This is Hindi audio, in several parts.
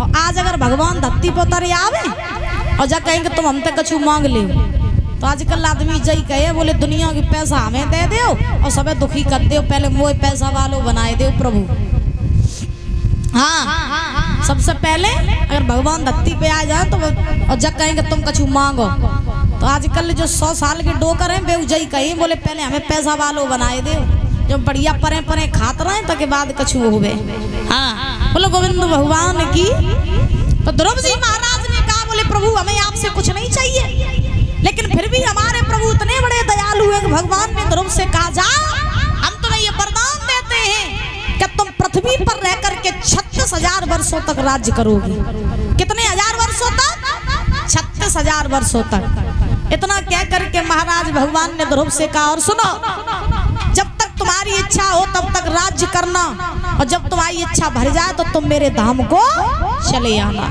और आज अगर भगवान धरती पर उतर आवे और जा कहेंगे तुम हमसे कछु मांग ले, तो आजकल आदमी जई कहे बोले दुनिया की पैसा हमें दे दो और सबे दुखी कर दो, पहले मोए पैसा वालों बनाए दो प्रभु। हाँ, सबसे पहले अगर भगवान धरती पे आ जाए तो और जब कहेंगे तुम कछु मांगो, तो आजकल जो 100 साल के डोकर हैं बेउजई कहीं बोले पहले हमें पैसा वालों बनाए दो, जो बढ़िया परे परे खात रहे तो के बाद कछु होवे। हाँ, बोलो गोविंद भगवान की। तो ध्रुव जी महाराज ने कहा बोले प्रभु हमें आपसे कुछ नहीं चाहिए, लेकिन फिर भी हमारे प्रभु इतने बड़े दयालु हैं। भगवान ने ध्रुव से कहा जा हम तुम्हें ये वरदान देते हैं कि तुम पृथ्वी पर रह करके 36,000 वर्षों तक राज्य करोगी। कितने हजार वर्षों तक? 36,000 वर्षों तक। इतना कह करके महाराज भगवान ने ध्रुव से कहा और सुनो, जब तक तुम्हारी इच्छा हो तब तक राज्य करना, और जब तुम्हारी इच्छा भर जाए तो तुम मेरे धाम को चले आना।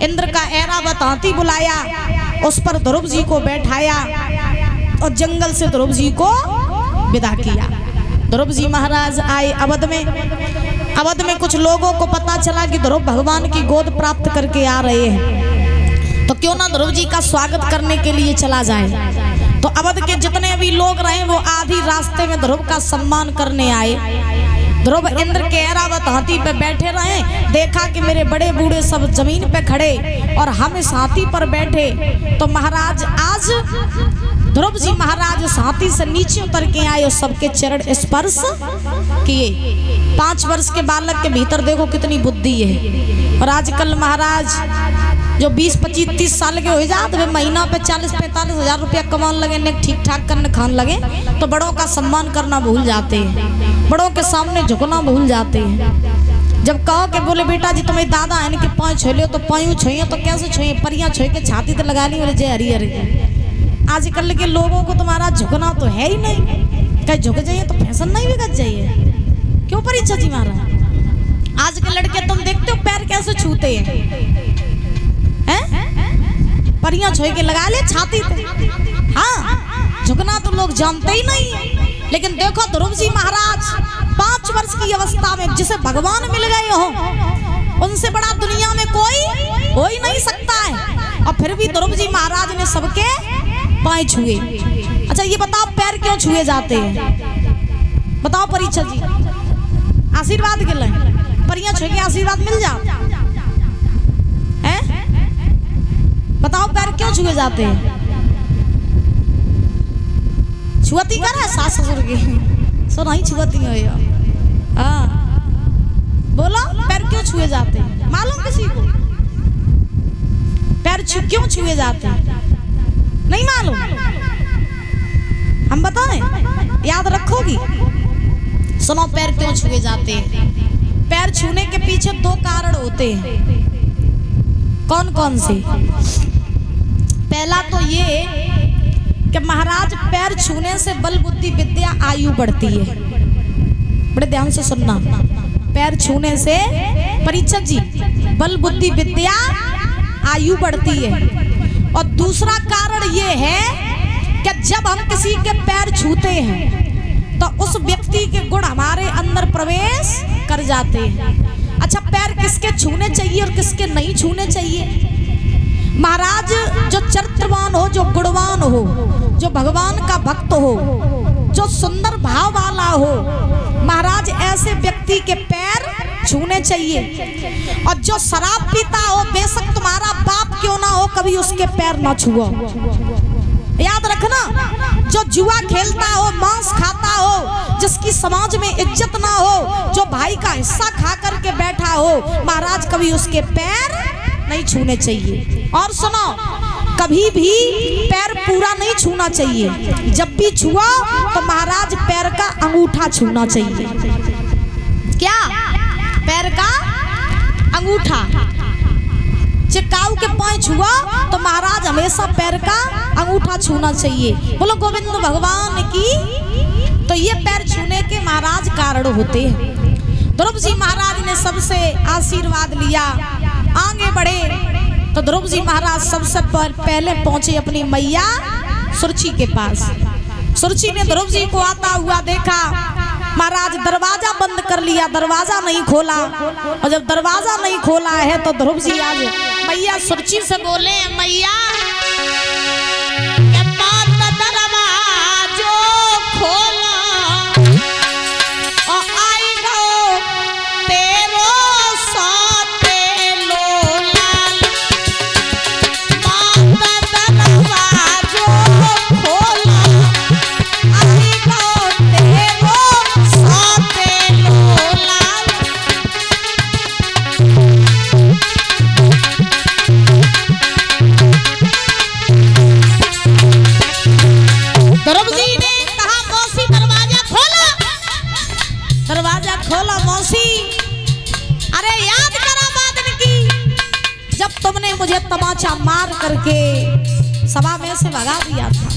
इंद्र का ऐरावत हाथी बुलाया, उस पर ध्रुव जी को बैठाया और जंगल से ध्रुव जी को विदा किया। ध्रुव जी महाराज आए अवध में। अवध में कुछ लोगों को पता चला कि ध्रुव भगवान की गोद प्राप्त करके आ रहे हैं, तो क्यों ना ध्रुव जी का स्वागत करने के लिए चला जाए। तो अवध के जितने भी लोग रहे वो आधी रास्ते में ध्रुव का सम्मान करने आए। ध्रुव इंद्र के ऐरावत हाथी पे बैठे रहे, देखा कि मेरे बड़े बूढ़े सब जमीन पे खड़े और हम इस हाथी पर बैठे, तो महाराज आज ध्रुव जी महाराज उस हाथी से नीचे उतर के आए और सबके चरण स्पर्श किए। 5 वर्ष के बालक के भीतर देखो कितनी बुद्धि है। और आजकल महाराज जो 20, 25, 30 साल के हो जाते वे महीना पे 40-45 हजार रुपया कमाने लगे, ने ठीक ठाक करने खान लगे, तो बड़ों का सम्मान करना भूल जाते हैं, बड़ों के सामने झुकना भूल जाते हैं। जब कहो कि बोले बेटा जी तुम्हें दादा है कि पाँव छोले तो पाँव छोइए, तो कैसे छोइए? परियां छोई के छाती तो लगा ली बोले जय हरी हरी। आजकल के लोगों को तुम्हारा झुकना तो है ही नहीं, कहीं झुक जाइए तो फैशन नहीं बिगड़ जाइए। क्यों परीक्षा जी महाराज? आज के लड़के तुम देखते हो पैर कैसे छूते हैं, परियां छोई के लगा ले छाती पे। हाँ, झुकना तो लोग जानते ही नहीं है। लेकिन देखो ध्रुव जी महाराज 5 वर्ष की अवस्था में जिसे भगवान मिल गए हो, उनसे बड़ा दुनिया में कोई हो ही नहीं सकता है। और फिर भी ध्रुव जी महाराज ने सबके पाँव छुए। अच्छा ये बताओ पैर क्यों छुए जाते हैं? बताओ परीक्षा जी। आशीर्वाद के लिए परियां छुए के आशीर्वाद मिल जाओ है? बताओ पैर क्यों छुए जाते हैं? छुआती कर है सास ससुर की, सो नहीं छुआती हो या? हाँ बोलो पैर क्यों छुए जाते हैं? मालूम किसी को? पैर क्यों छुए जाते हैं? नहीं मालूम? हम बताएं, याद रखोगी? सुनो पैर क्यों छुए जाते हैं। पैर छूने के पीछे 2 कारण होते हैं। कौन कौन से? पहला तो ये कि महाराज पैर छूने से बल बुद्धि विद्या आयु बढ़ती है। बड़े ध्यान से सुनना, पैर छूने से परीक्षा जी बल बुद्धि विद्या आयु बढ़ती है। और दूसरा कारण ये है कि जब हम किसी के पैर छूते हैं तो उस व्यक्ति के गुण हमारे अंदर प्रवेश कर जाते हैं। अच्छा पैर किसके छूने चाहिए और किसके नहीं छूने चाहिए? महाराज जो चरित्रवान हो, जो गुणवान हो, जो भगवान का भक्त हो, जो सुंदर भाव वाला हो, महाराज ऐसे व्यक्ति के पैर छूने चाहिए। और जो शराब पीता हो, बेशक तुम्हारा बाप क्यों ना हो, कभी उसके पैर ना छुओ। याद रखना, जो जुआ खेलता हो, मांस खाता हो, जिसकी समाज में इज्जत ना हो, जो भाई का हिस्सा खा करके बैठा हो, महाराज कभी उसके पैर नहीं छूने चाहिए। और सुनो, कभी भी पैर पूरा नहीं छूना चाहिए। जब भी छुआ तो महाराज पैर का अंगूठा छूना चाहिए। क्या? पैर का अंगूठा। चिकाऊ के पाँव छुआ तो महाराज हमेशा पैर का अंगूठा छूना चाहिए। बोलो गोविंद भगवान की। तो ये पैर छूने के महाराज कारण होते हैं। ध्रुव जी महाराज ने सबसे आशीर्वाद लिया, आगे बढ़े। तो ध्रुव जी महाराज सबसे पहले पहुंचे अपनी मैया सुरची के पास। सुरची ने ध्रुव जी को आता हुआ देखा। महाराज दरवाजा बंद कर लिया, दरवाजा नहीं खोला। और जब दरवाजा नहीं खोला है तो ध्रुव जी आज मैया सुरची से बोले, मैया दरवाजो खोला और आई गो तेरो साथे लोलाल। माता दरवाजो खोला आई गो तेरो साथे लोलाल। ध्रुव जी ने कहा, मौसी दरवाजा खोला। दरवाजा खोला मौसी। अरे याद करा बात की, जब तुमने मुझे तमाचा मार करके सभा में से भगा दिया था।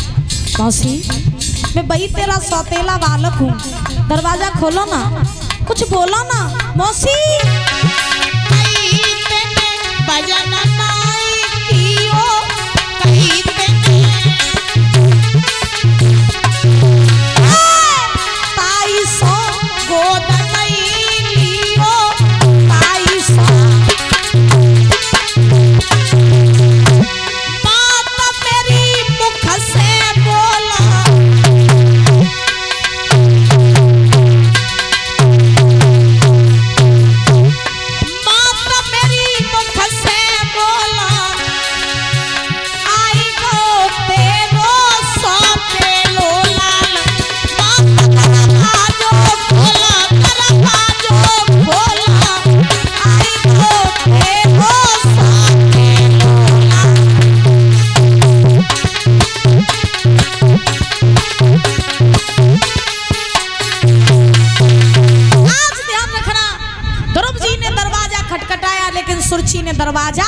मौसी मैं वही तेरा सौतेला बालक हूँ, दरवाजा खोलो ना, कुछ बोलो ना मौसी। भजन सुरची ने दरवाजा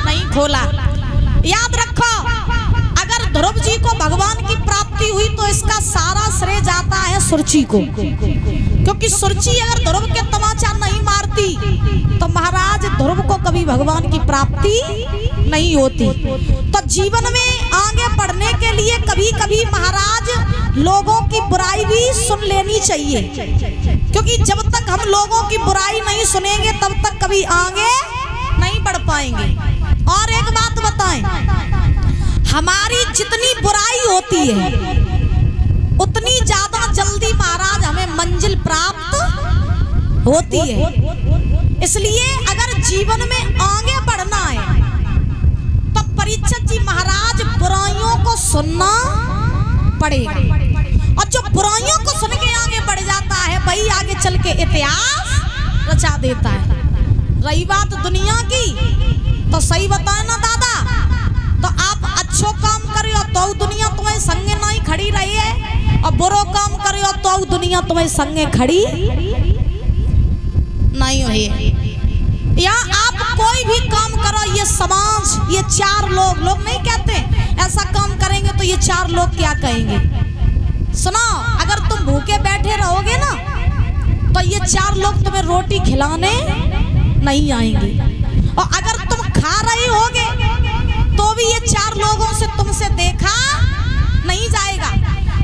नहीं खोला। याद रखो, अगर ध्रुव जी को भगवान की प्राप्ति हुई तो इसका सारा श्रेय जाता है सुरची को, क्योंकि सुरची अगर ध्रुव के तमाचा नहीं मारती तो महाराज ध्रुव को कभी भगवान की प्राप्ति नहीं होती। तो जीवन में आगे बढ़ने के लिए कभी कभी महाराज लोगों की बुराई भी सुन लेनी चाहिए, क्योंकि जब तक हम लोगों की बुराई नहीं सुनेंगे तब तक कभी आगे नहीं बढ़ पाएंगे। और एक बात बताएं, हमारी जितनी बुराई होती है उतनी ज्यादा जल्दी महाराज हमें मंजिल प्राप्त होती है। इसलिए अगर जीवन में आगे बढ़ना है तो परीक्षित जी महाराज बुराइयों को सुनना पड़ेगा, और जो बुराइयों को सुन के आगे बढ़ जाता है वही आगे चल के इतिहास रचा देता है। रही बात दुनिया की तो सही बताए ना दादा, तो आप अच्छो काम करो तो दुनिया तुम्हें संगे नहीं खड़ी रही है, और बुरो काम करो तो दुनिया तुम्हें संगे खड़ी नहीं हुई है। या आप कोई भी काम करो, ये समाज, ये चार लोग नहीं कहते ऐसा काम करेंगे तो ये चार लोग क्या कहेंगे। सुनो, अगर तुम भूखे बैठे रहोगे ना तो ये चार लोग तुम्हें रोटी खिलाने नहीं आएंगे, और अगर तुम खा रहे होगे तो भी ये चार लोगों से तुमसे देखा नहीं जाएगा।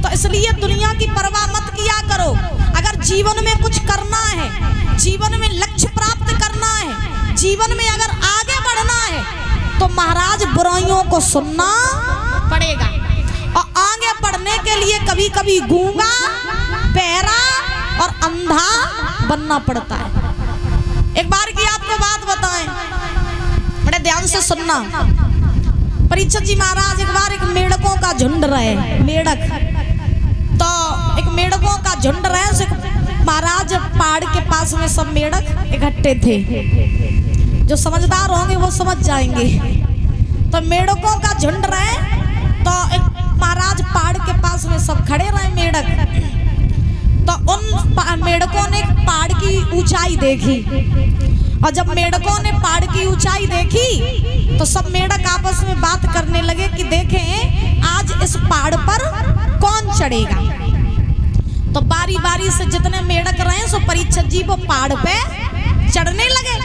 तो इसलिए दुनिया की परवाह मत किया करो। अगर जीवन में कुछ करना है, जीवन में लक्ष्य प्राप्त करना है, जीवन में अगर आगे बढ़ना है तो महाराज बुराइयों को सुनना पड़ेगा। और आगे बढ़ने के लिए कभी कभी गूंगा, बहरा और अंधा बनना पड़ता है। एक बार की आपको बात बताएं, बड़े ध्यान से सुनना। परीक्षित जी महाराज एक बार एक मेढकों का झुंड रहे, मेढक, तो एक मेढकों का झुंड रहे। महाराज पहाड़ के पास में सब मेढक इकट्ठे थे, जो समझदार होंगे वो समझ जाएंगे। तो मेढकों का झुंड रहे, तो एक महाराज पहाड़ के पास में सब खड़े रहे मेढक। तो उन मेढकों ने पहाड़ की ऊंचाई देखी, और जब मेढकों ने पहाड़ की ऊंचाई देखी तो सब मेढक आपस में बात करने लगे कि देखें आज इस पहाड़ पर कौन चढ़ेगा। तो बारी बारी से जितने मेढक रहे सो परीक्षित जी वो पहाड़ पे चढ़ने लगे।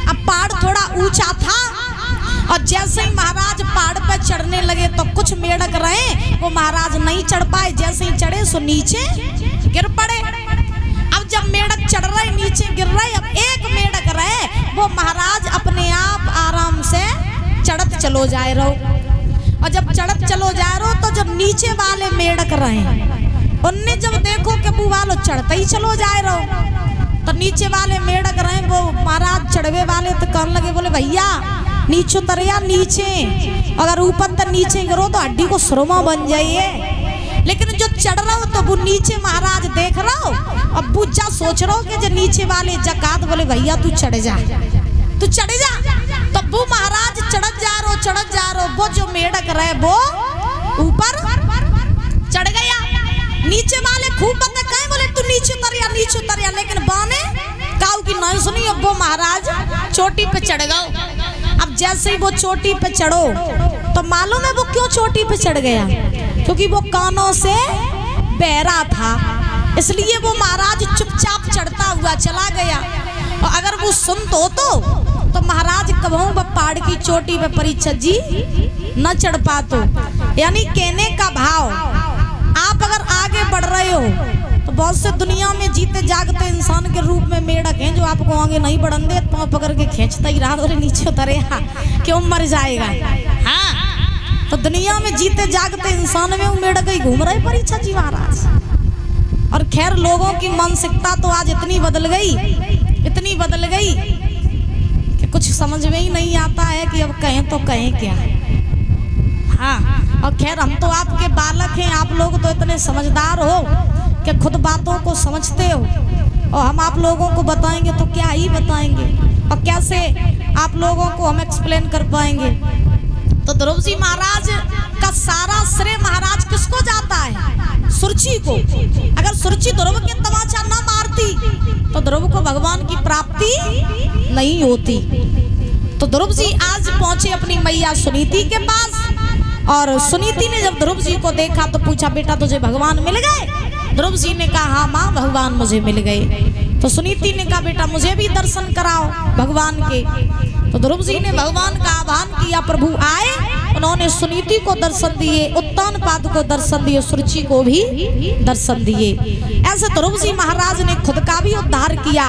अब पहाड़ थोड़ा ऊंचा था, और जैसे ही महाराज पहाड़ पे चढ़ने लगे तो कुछ मेढक रहे वो महाराज नहीं चढ़ पाए, जैसे ही चढ़े सो नीचे गिर पड़े। जब मेढक चढ़ रहे नीचे गिर रहे, अब एक मेढक रहे वो महाराज अपने आप आराम से चढ़त चलो जाए रहो। और जब चढ़त चलो जा रहो तो जब नीचे वाले मेढक रहे उनने जब देखो कि वो वालो चढ़ते ही चलो जाए रहो, तो नीचे वाले मेढक रहे वो महाराज चढ़वे वाले तो कहने लगे, बोले भैया नीचे उतरिया नीचे, अगर ऊपर तक नीचे गिरो तो हड्डी को सुरमा बन जाइए। लेकिन जो चढ़ रहा हो तो वो नीचे महाराज देख रहा हो, अब वो जा सोच रहा हो कि जो नीचे वाले जकात, बोले भैया तू चढ़ जा, तू चढ़ जा। तो वो महाराज चढ़त जा रहो, वो जो मेढक रहे वो ऊपर चढ़ गया। नीचे वाले खूब बंदे कहे, बोले तू नीचे उतरिया, लेकिन बाने काऊ की नहीं सुनी। अब वो महाराज चोटी पे चढ़ गए। अब जैसे ही वो चोटी पे चढ़ो तो मालूम है वो क्यों चोटी पे चढ़ गया, क्योंकि वो कानों से बहरा था, इसलिए वो महाराज चुपचाप चढ़ता हुआ चला गया। और अगर वो सुन तो महाराज कबहू पहाड़ की चोटी पे परीक्षा जी न चढ़ पातो। यानी कहने का भाव, आप अगर आगे बढ़ रहे हो तो बहुत से दुनिया में जीते जागते इंसान के रूप में मेढक हैं जो आपको आगे नहीं बढ़न दे, पाँव पकड़ के खींचता ही रहा, और नीचे उतरे क्यों मर जाएगा। हाँ, तो दुनिया में जीते जागते इंसान में वो मेढक ही घूम रहे परीक्षा जी महाराज। और खैर लोगों की मानसिकता तो आज इतनी बदल गई कि कुछ समझ में ही नहीं आता है कि अब कहें तो कहें क्या। हाँ, और खैर हम तो आपके बालक हैं, आप लोग तो इतने समझदार हो कि खुद बातों को समझते हो, और हम आप लोगों को बताएंगे तो क्या ही बताएंगे, और कैसे आप लोगों को हम एक्सप्लेन कर पाएंगे। तो ध्रुव जी महाराज का सारा श्रेय महाराज किसको जाता है? सुरची को। अगर सुरची ध्रुव के तमाचा न मारती तो ध्रुव को भगवान की प्राप्ति नहीं होती। तो ध्रुव जी आज पहुंचे अपनी मैया सुनीति के पास, और सुनीति ने जब ध्रुव जी को देखा तो पूछा, बेटा तुझे भगवान मिल गए? ध्रुव जी ने कहा, हाँ माँ भगवान मुझे मिल गए। तो सुनीति ने कहा, बेटा मुझे भी दर्शन कराओ भगवान के। तो ध्रुव जी ने भगवान का आह्वान किया, प्रभु आए, उन्होंने सुनीति को दर्शन दिए, उत्तानपाद को दर्शन दिए, सुरुचि को भी दर्शन दिए। ऐसे ध्रुव जी महाराज ने खुद का भी उद्धार किया,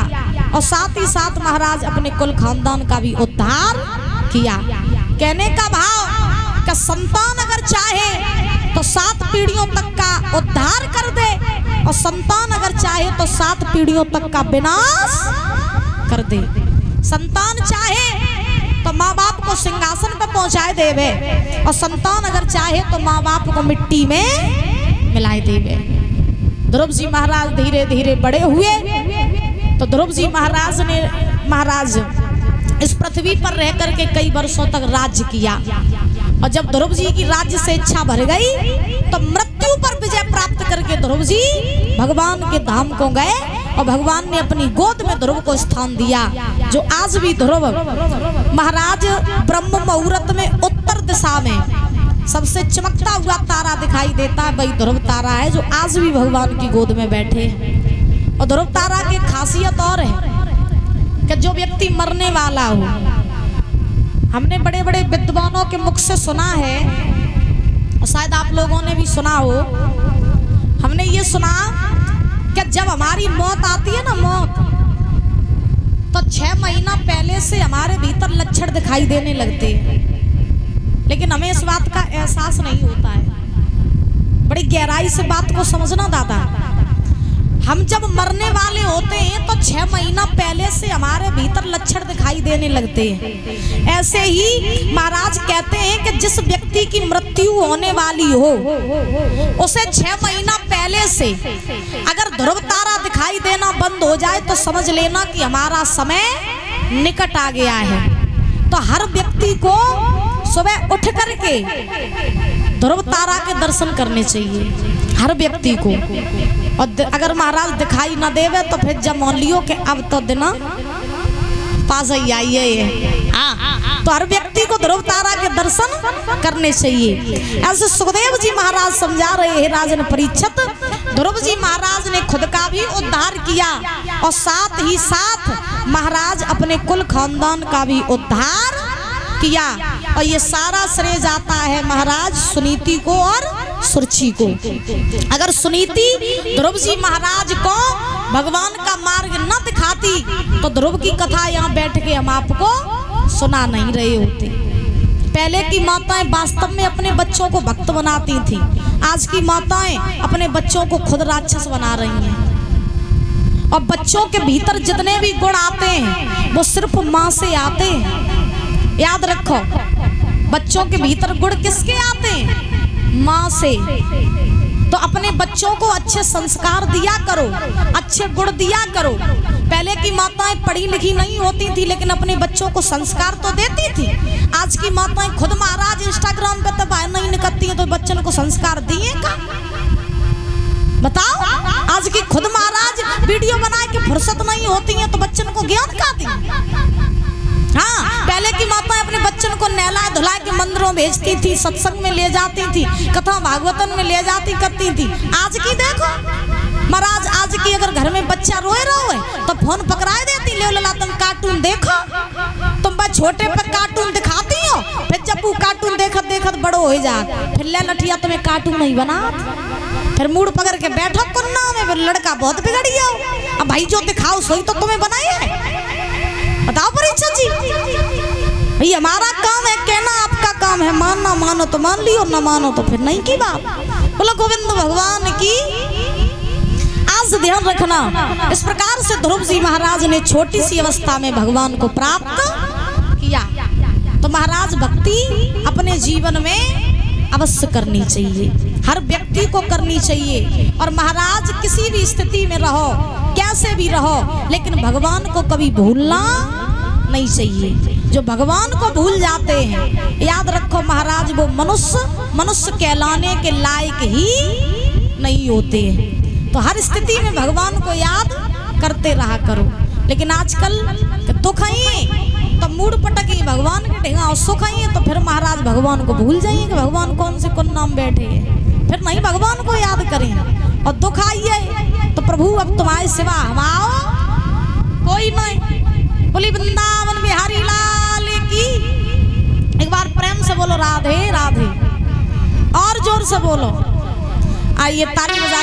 और साथ ही साथ महाराज अपने कुल खानदान का भी उद्धार किया। कहने का भाव का संतान अगर चाहे तो 7 पीढ़ियों तक का उद्धार कर दे, और संतान अगर चाहे तो 7 पीढ़ियों तक का विनाश कर दे। संतान चाहे तो माँ बाप को सिंहासन पर पहुंचाए देवे, और संतान अगर चाहे तो माँ बाप को मिट्टी में मिलाए देवे। ध्रुव जी महाराज धीरे धीरे बड़े हुए, तो ध्रुव जी महाराज इस पृथ्वी पर रह करके कई वर्षों तक राज्य किया। और जब ध्रुव जी की राज्य से इच्छा भर गई तो मृत्यु पर विजय प्राप्त करके ध्रुव जी भगवान के धाम को गए, और भगवान ने अपनी गोद में ध्रुव को स्थान दिया। जो आज भी ध्रुव महाराज ब्रह्म मुहूर्त में उत्तर दिशा में सबसे चमकता हुआ तारा दिखाई देता है, वही ध्रुव तारा है जो आज भी भगवान की गोद में बैठे। और ध्रुव तारा की खासियत और है कि जो व्यक्ति मरने वाला हो, हमने बड़े बड़े विद्वानों के मुख से सुना है, और शायद आप लोगों ने भी सुना हो, हमने ये सुना कि जब हमारी मौत आती है ना, मौत, तो 6 महीना पहले से हमारे भीतर लक्षण दिखाई देने लगते हैं, लेकिन हमें इस बात का एहसास नहीं होता है। बड़ी गहराई से बात को समझना दादा, हम जब मरने वाले होते हैं तो 6 महीना पहले से हमारे भीतर लक्षण दिखाई देने लगते हैं। ऐसे ही महाराज कहते हैं कि जिस व्यक्ति की मृत्यु होने वाली हो, उसे 6 महीना पहले से अगर ध्रुव तारा दिखाई देना बंद हो जाए तो समझ लेना कि हमारा समय निकट आ गया है। तो हर व्यक्ति को सुबह उठ करके ध्रुव तारा के दर्शन करने चाहिए, हर व्यक्ति को। और अगर महाराज दिखाई न देवे तो फिर जब मान लियो कि अब तो दिन पास ही आई है, तो हर व्यक्ति को ध्रुव तारा के दर्शन करने चाहिए। ऐसे सुखदेव जी महाराज समझा रहे हैं राजन परीक्षित, ध्रुव जी महाराज ने खुद का भी उद्धार किया, और साथ ही साथ महाराज अपने कुल खानदान का भी उद्धार किया। और ये सारा श्रेय जाता है महाराज सुनीति को और सुरछी को। अगर सुनीति ध्रुव जी महाराज को भगवान का मार्ग न दिखाती तो ध्रुव की कथा यहाँ बैठ के हम आपको सुना नहीं रहे होते। पहले की माताएं वास्तव में अपने बच्चों को भक्त बनाती थी, आज की माताएं अपने बच्चों को खुद राक्षस बना रही हैं। और बच्चों के भीतर जितने भी गुण आते हैं वो सिर्फ माँ से आते हैं। याद रखो, बच्चों के भीतर गुण किसके आते हैं? माँ से। तो अपने बच्चों को अच्छे संस्कार दिया करो, अच्छे गुण दिया करो। पहले की माताएं पढ़ी लिखी नहीं होती थी लेकिन अपने बच्चों को संस्कार तो देती थी। आज की माताएं खुद महाराज इंस्टाग्राम पे तब नहीं निकलती हैं तो बच्चों को संस्कार दिए का? बताओ, आज की खुद महाराज वीडियो बना के फुर्सत नहीं होती है तो बच्चन को ज्ञान का दी। हाँ, पहले की माताएं अपने बच्चन को नहला धुला के मंदिरों भेजती थी, सत्संग में ले जाती थी, कथा भागवतन में ले जाती करती थी। आज की देखो महाराज, आज की अगर घर में बच्चा रोए रहो है तो फोन पकड़ाए देती, ले लला तुम कार्टून देखो। तुम बस छोटे पे कार्टून दिखाती हो, फिर जब वो कार्टून देखत देखत बड़ो हो जा, फिर ले लठिया तुम्हें कार्टून नहीं बना, फिर मूड पकड़ के बैठो कुन्ना में, फिर लड़का बहुत बिगड़ी हो। अब भाई जो दिखाओ सोई तो तुम्हें बनाई है। बताओ परीक्षा जी, भाई हमारा काम है कहना, आपका काम है मानना। मानो तो मान लियो, ना मानो तो फिर नहीं की बात। बोलो गोविंद भगवान की। आज ध्यान रखना, इस प्रकार से ध्रुव जी महाराज ने छोटी सी अवस्था में भगवान को प्राप्त किया। तो महाराज भक्ति अपने जीवन में अवश्य करनी चाहिए, हर व्यक्ति को करनी चाहिए। और महाराज किसी भी स्थिति में रहो, कैसे भी रहो, लेकिन भगवान को कभी भूलना नहीं चाहिए। जो भगवान को भूल जाते हैं, याद रखो महाराज वो मनुष्य कहलाने के लायक ही नहीं होते हैं। तो हर स्थिति में भगवान को याद करते रहा करो। लेकिन आजकल दुख आई तो मूड पटकी भगवान के ढेंगा, और सुख आई तो फिर महाराज भगवान को भूल जाइए कि भगवान कौन से कौन नाम बैठे हैं, फिर नहीं भगवान को याद करें। और दुख आई है तो प्रभु अब तुम्हारे सिवा हम आओ कोई नहीं। बोली वृंदावन बिहारी लाल की। एक बार प्रेम से बोलो राधे राधे, और जोर से बोलो। आइए ताली बजा।